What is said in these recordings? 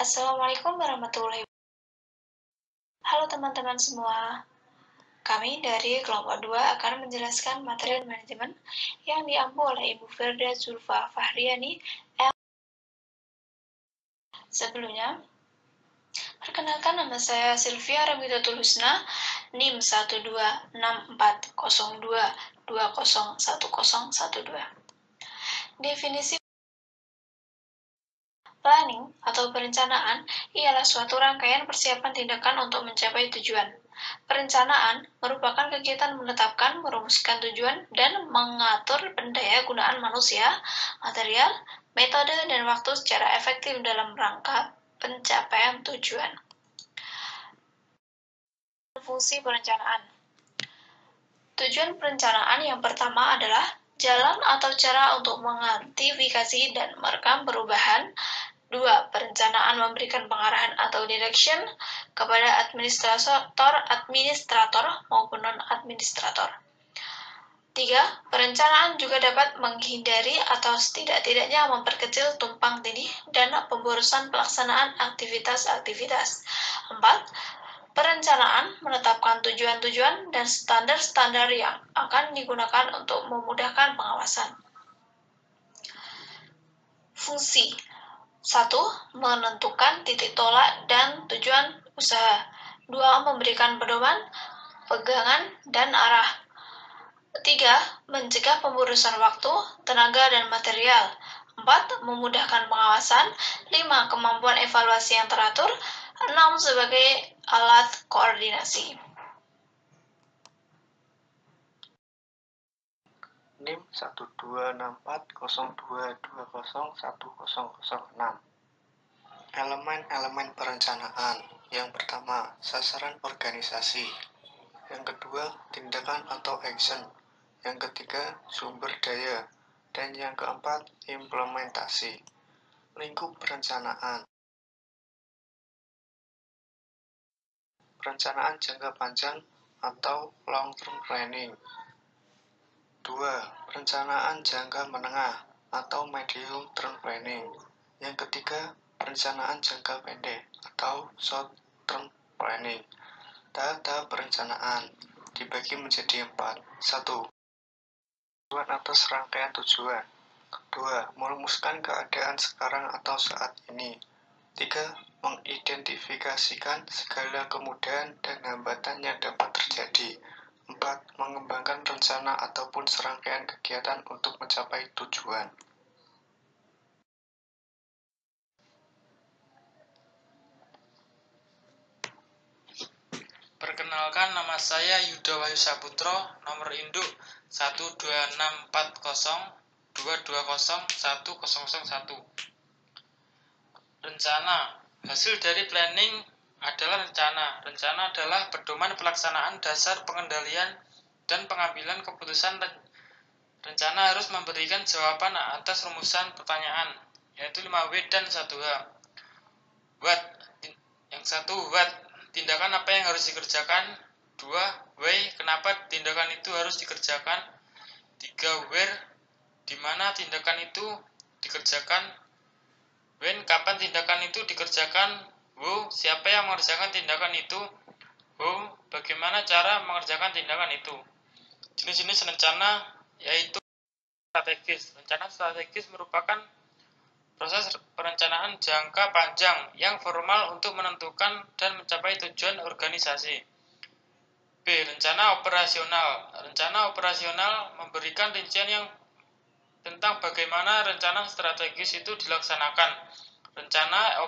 Assalamualaikum warahmatullahi wabarakatuh. Halo teman-teman semua. Kami dari kelompok 2 akan menjelaskan materi manajemen yang diampu oleh Ibu Firda Zulfa Fahriani. Sebelumnya, perkenalkan nama saya Sylvia Ramitatul Husna, NIM 1264220101012. Definisi planning atau perencanaan ialah suatu rangkaian persiapan tindakan untuk mencapai tujuan. Perencanaan merupakan kegiatan menetapkan, merumuskan tujuan, dan mengatur pendaya gunaan manusia, material, metode, dan waktu secara efektif dalam rangka pencapaian tujuan. Fungsi perencanaan. Tujuan perencanaan yang pertama adalah jalan atau cara untuk mengantisipasi dan merekam perubahan. 2. Perencanaan memberikan pengarahan atau direction kepada administrator maupun non-administrator. 3. Perencanaan juga dapat menghindari atau setidak-tidaknya memperkecil tumpang tindih dan pemborosan pelaksanaan aktivitas-aktivitas. 4. Perencanaan menetapkan tujuan-tujuan dan standar-standar yang akan digunakan untuk memudahkan pengawasan. Fungsi 1. Menentukan titik tolak dan tujuan usaha. 2. Memberikan pedoman, pegangan, dan arah. 3. Mencegah pemborosan waktu, tenaga, dan material. 4. Memudahkan pengawasan. 5. Kemampuan evaluasi yang teratur. 6. Sebagai alat koordinasi. NIM 1264022010006. Elemen-elemen perencanaan. Yang pertama, sasaran organisasi. Yang kedua, tindakan atau action. Yang ketiga, sumber daya. Dan yang keempat, implementasi. Lingkup perencanaan. Perencanaan jangka panjang atau long-term planning. 2. Perencanaan jangka menengah atau medium term planning. Yang ketiga, perencanaan jangka pendek atau short term planning. Tahap-tahap perencanaan dibagi menjadi 4. 1. Tujuan atau serangkaian tujuan. 2. Merumuskan keadaan sekarang atau saat ini. 3. Mengidentifikasikan segala kemudahan dan hambatan yang dapat terjadi. 4. Mengembangkan rencana ataupun serangkaian kegiatan untuk mencapai tujuan. Perkenalkan, nama saya Yuda Wahyu Saputro, nomor induk 1264022010001. Rencana. Hasil dari planning adalah rencana. Rencana adalah pedoman pelaksanaan dasar pengendalian dan pengambilan keputusan. Rencana harus memberikan jawaban atas rumusan pertanyaan, yaitu 5W dan 1H. What. Yang 1, what. Tindakan apa yang harus dikerjakan. 2. Why. Kenapa tindakan itu harus dikerjakan. 3. Where. Di mana tindakan itu dikerjakan. When. Kapan tindakan itu dikerjakan. Who. Siapa yang mengerjakan tindakan itu. Who. Bagaimana cara mengerjakan tindakan itu. Jenis-jenis rencana yaitu strategis. Rencana strategis merupakan proses perencanaan jangka panjang yang formal untuk menentukan dan mencapai tujuan organisasi. B. Rencana operasional. Rencana operasional memberikan rincian yang tentang bagaimana rencana strategis itu dilaksanakan. Rencana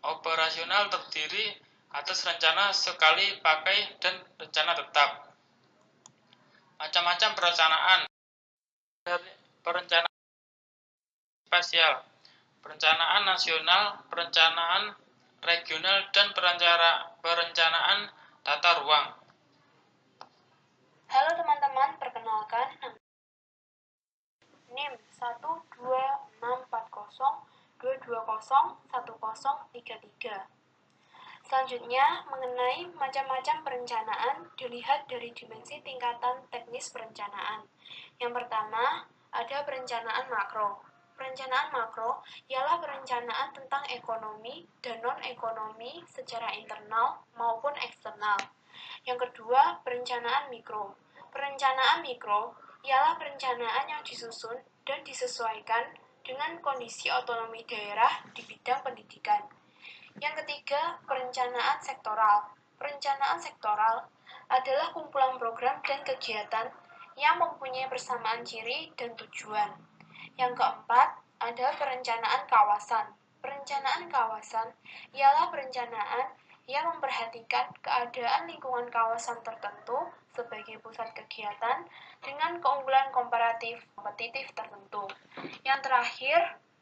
operasional terdiri atas rencana sekali pakai dan rencana tetap. Macam-macam perencanaan. Perencanaan spasial, perencanaan nasional, perencanaan regional, dan perencanaan tata ruang. Halo teman-teman, perkenalkan NIM 1264022010033. Selanjutnya, mengenai macam-macam perencanaan dilihat dari dimensi tingkatan teknis perencanaan. Yang pertama, ada perencanaan makro. Perencanaan makro ialah perencanaan tentang ekonomi dan non-ekonomi secara internal maupun eksternal. Yang kedua, perencanaan mikro. Perencanaan mikro ialah perencanaan yang disusun dan disesuaikan dengan kondisi otonomi daerah di bidang pendidikan. Yang ketiga, perencanaan sektoral. Perencanaan sektoral adalah kumpulan program dan kegiatan yang mempunyai persamaan ciri dan tujuan. Yang keempat adalah perencanaan kawasan. Perencanaan kawasan ialah perencanaan yang memperhatikan keadaan lingkungan kawasan tertentu sebagai pusat kegiatan dengan keunggulan kompetitif tertentu. Yang terakhir,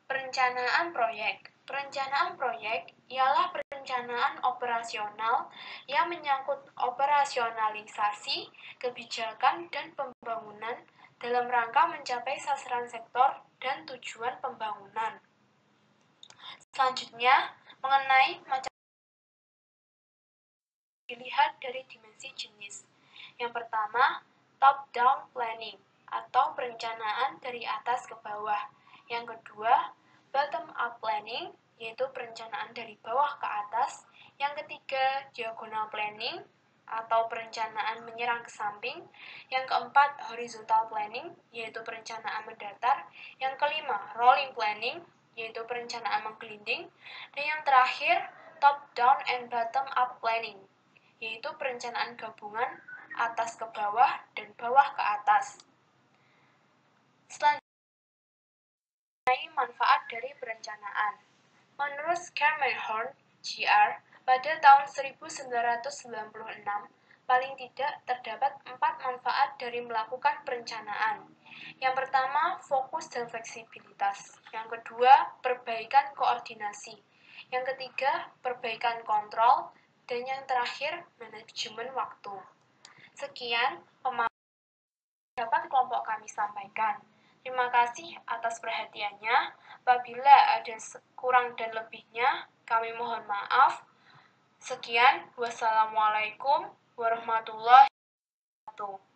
perencanaan proyek. Perencanaan proyek ialah perencanaan operasional yang menyangkut operasionalisasi kebijakan dan pembangunan dalam rangka mencapai sasaran sektor dan tujuan pembangunan. Selanjutnya, mengenai macam dilihat dari dimensi jenis. Yang pertama, top-down planning atau perencanaan dari atas ke bawah. Yang kedua, bottom-up planning, yaitu perencanaan dari bawah ke atas. Yang ketiga, diagonal planning atau perencanaan menyerang ke samping. Yang keempat, horizontal planning, yaitu perencanaan mendatar. Yang kelima, rolling planning, yaitu perencanaan menggelinding. Dan yang terakhir, top-down and bottom-up planning, yaitu perencanaan gabungan atas ke bawah dan bawah ke atas. Selanjutnya, manfaat dari perencanaan. Menurut Schermerhorn, Jr., pada tahun 1996, paling tidak terdapat 4 manfaat dari melakukan perencanaan. Yang pertama, fokus dan fleksibilitas. Yang kedua, perbaikan koordinasi. Yang ketiga, perbaikan kontrol. Dan yang terakhir, manajemen waktu. Sekian pemaparan dapat kelompok kami sampaikan. Terima kasih atas perhatiannya. Apabila ada kurang dan lebihnya, kami mohon maaf. Sekian, wassalamualaikum warahmatullahi wabarakatuh.